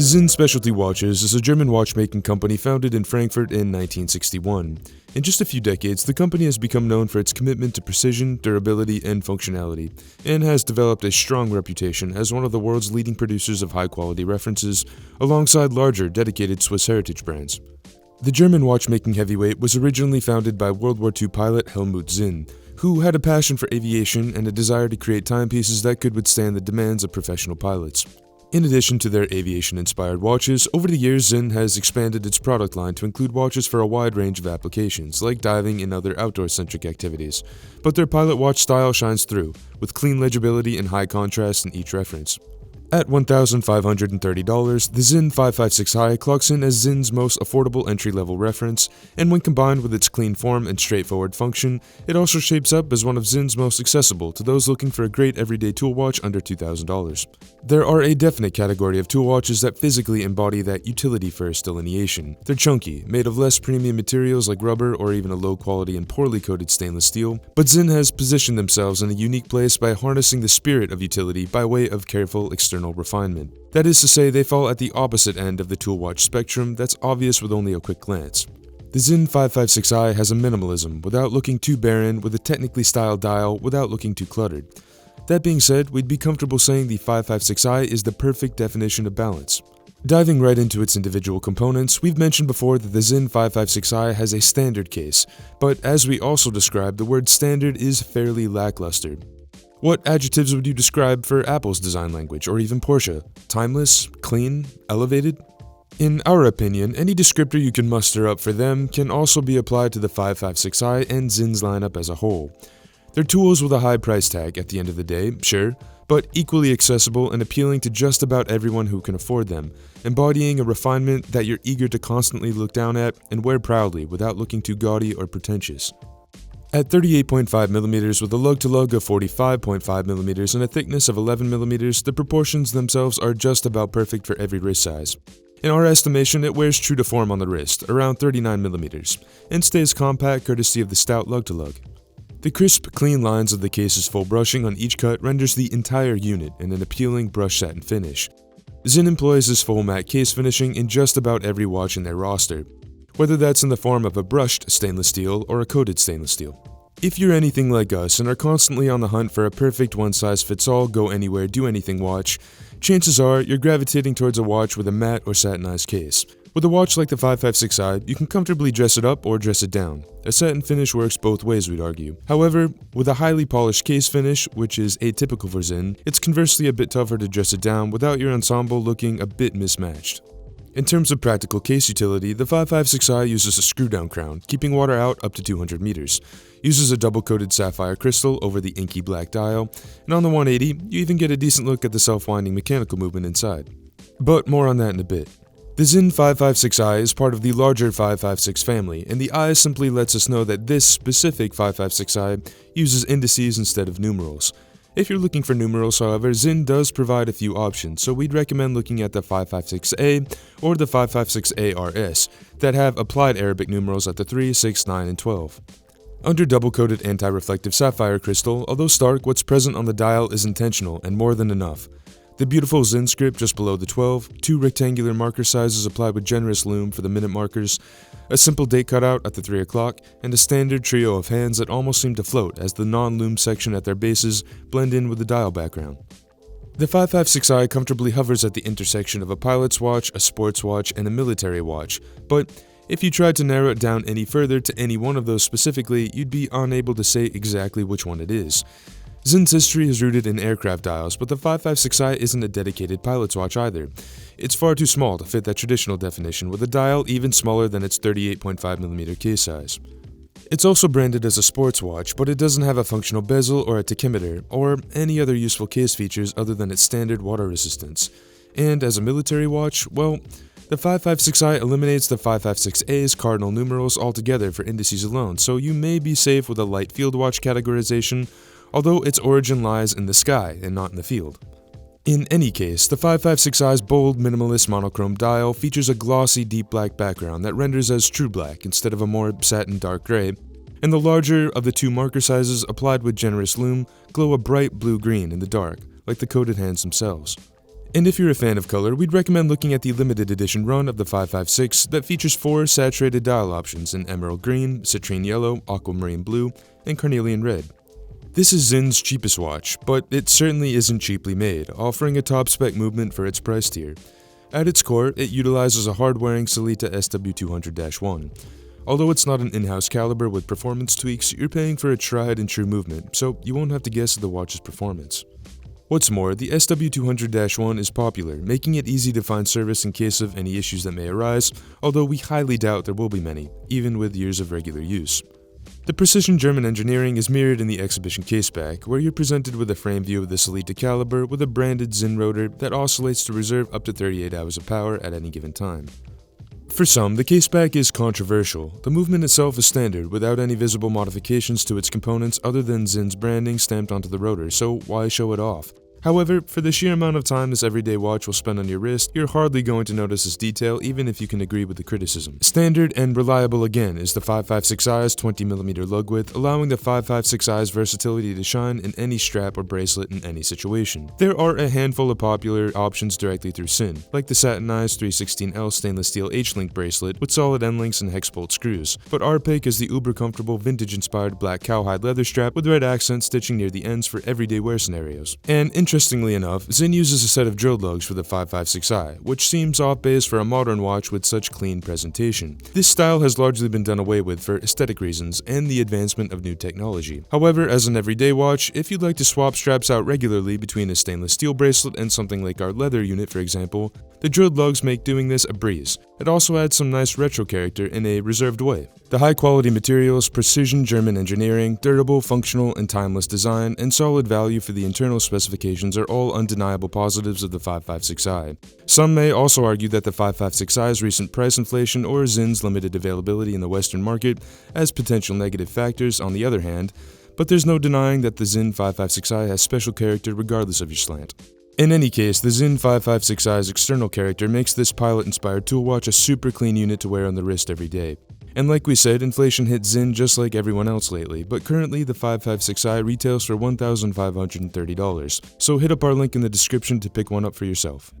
Sinn Specialty Watches is a German watchmaking company founded in Frankfurt in 1961. In just a few decades, the company has become known for its commitment to precision, durability, and functionality, and has developed a strong reputation as one of the world's leading producers of high-quality references, alongside larger, dedicated Swiss heritage brands. The German watchmaking heavyweight was originally founded by World War II pilot Helmut Sinn, who had a passion for aviation and a desire to create timepieces that could withstand the demands of professional pilots. In addition to their aviation-inspired watches, over the years Sinn has expanded its product line to include watches for a wide range of applications, like diving and other outdoor-centric activities. But their pilot watch style shines through, with clean legibility and high contrast in each reference. At $1,530, the Sinn 556i clocks in as Sinn's most affordable entry-level reference, and when combined with its clean form and straightforward function, it also shapes up as one of Sinn's most accessible to those looking for a great everyday tool watch under $2,000. There are a definite category of tool watches that physically embody that utility-first delineation. They're chunky, made of less premium materials like rubber or even a low-quality and poorly coated stainless steel, but Sinn has positioned themselves in a unique place by harnessing the spirit of utility by way of careful external refinement. That is to say, they fall at the opposite end of the tool watch spectrum that's obvious with only a quick glance. The Sinn 556i has a minimalism without looking too barren, with a technically styled dial without looking too cluttered. That being said, we'd be comfortable saying the 556i is the perfect definition of balance. Diving right into its individual components, we've mentioned before that the Sinn 556i has a standard case, but as we also described, the word standard is fairly lackluster. What adjectives would you describe for Apple's design language, or even Porsche? Timeless? Clean? Elevated? In our opinion, any descriptor you can muster up for them can also be applied to the 556i and Sinn's lineup as a whole. They're tools with a high price tag at the end of the day, sure, but equally accessible and appealing to just about everyone who can afford them, embodying a refinement that you're eager to constantly look down at and wear proudly without looking too gaudy or pretentious. At 38.5mm with a lug-to-lug of 45.5mm and a thickness of 11mm, the proportions themselves are just about perfect for every wrist size. In our estimation, it wears true to form on the wrist, around 39mm, and stays compact courtesy of the stout lug-to-lug. The crisp, clean lines of the case's full brushing on each cut renders the entire unit in an appealing brushed satin finish. Sinn employs this full matte case finishing in just about every watch in their roster, whether that's in the form of a brushed stainless steel or a coated stainless steel. If you're anything like us and are constantly on the hunt for a perfect one-size-fits-all, go-anywhere, do-anything watch, chances are you're gravitating towards a watch with a matte or satinized case. With a watch like the 556i, you can comfortably dress it up or dress it down. A satin finish works both ways, we'd argue. However, with a highly polished case finish, which is atypical for Sinn, it's conversely a bit tougher to dress it down without your ensemble looking a bit mismatched. In terms of practical case utility, the 556i uses a screw-down crown, keeping water out up to 200 meters, uses a double-coated sapphire crystal over the inky black dial, and on the 180, you even get a decent look at the self-winding mechanical movement inside. But more on that in a bit. The Sinn 556i is part of the larger 556 family, and the I simply lets us know that this specific 556i uses indices instead of numerals. If you're looking for numerals, however, Sinn does provide a few options, so we'd recommend looking at the 556A or the 556ARS that have applied Arabic numerals at the 3, 6, 9, and 12. Under double-coated anti-reflective sapphire crystal, although stark, what's present on the dial is intentional and more than enough. The beautiful Sinn script just below the 12, 2 rectangular marker sizes applied with generous lume for the minute markers, a simple date cutout at the 3 o'clock, and a standard trio of hands that almost seem to float as the non-lume section at their bases blend in with the dial background. The 556i comfortably hovers at the intersection of a pilot's watch, a sports watch, and a military watch, but if you tried to narrow it down any further to any one of those specifically, you'd be unable to say exactly which one it is. Sinn's history is rooted in aircraft dials, but the 556i isn't a dedicated pilot's watch either. It's far too small to fit that traditional definition, with a dial even smaller than its 38.5mm case size. It's also branded as a sports watch, but it doesn't have a functional bezel or a tachymeter, or any other useful case features other than its standard water resistance. And as a military watch, well, the 556i eliminates the 556A's cardinal numerals altogether for indices alone, so you may be safe with a light field watch categorization, although its origin lies in the sky and not in the field. In any case, the 556i's bold, minimalist monochrome dial features a glossy deep black background that renders as true black instead of a more satin dark gray, and the larger of the 2 marker sizes applied with generous lume glow a bright blue-green in the dark, like the coated hands themselves. And if you're a fan of color, we'd recommend looking at the limited edition run of the 556 that features 4 saturated dial options in emerald green, citrine yellow, aquamarine blue, and carnelian red. This is Sinn's cheapest watch, but it certainly isn't cheaply made, offering a top-spec movement for its price tier. At its core, it utilizes a hard-wearing Sellita SW200-1. Although it's not an in-house caliber with performance tweaks, you're paying for a tried-and-true movement, so you won't have to guess at the watch's performance. What's more, the SW200-1 is popular, making it easy to find service in case of any issues that may arise, although we highly doubt there will be many, even with years of regular use. The precision German engineering is mirrored in the exhibition caseback, where you're presented with a frame view of the Sellita caliber with a branded Sinn rotor that oscillates to reserve up to 38 hours of power at any given time. For some, the caseback is controversial. The movement itself is standard, without any visible modifications to its components other than Sinn's branding stamped onto the rotor, so why show it off? However, for the sheer amount of time this everyday watch will spend on your wrist, you're hardly going to notice this detail even if you can agree with the criticism. Standard and reliable again is the 556i's 20mm lug width, allowing the 556i's versatility to shine in any strap or bracelet in any situation. There are a handful of popular options directly through Sinn, like the satinized 316L stainless steel H-link bracelet with solid end links and hex bolt screws, but our pick is the uber comfortable vintage-inspired black cowhide leather strap with red accent stitching near the ends for everyday wear scenarios. And interestingly enough, Sinn uses a set of drilled lugs for the 556i, which seems off base for a modern watch with such clean presentation. This style has largely been done away with for aesthetic reasons and the advancement of new technology. However, as an everyday watch, if you'd like to swap straps out regularly between a stainless steel bracelet and something like our leather unit for example, the drilled lugs make doing this a breeze. It also adds some nice retro character in a reserved way. The high-quality materials, precision German engineering, durable, functional, and timeless design, and solid value for the internal specifications are all undeniable positives of the 556i. Some may also argue that the 556i's recent price inflation or Sinn's limited availability in the Western market as potential negative factors on the other hand, but there's no denying that the Sinn 556i has special character regardless of your slant. In any case, the Sinn 556i's external character makes this pilot-inspired tool watch a super clean unit to wear on the wrist every day. And like we said, inflation hit Sinn just like everyone else lately, but currently the 556i retails for $1,530, so hit up our link in the description to pick one up for yourself.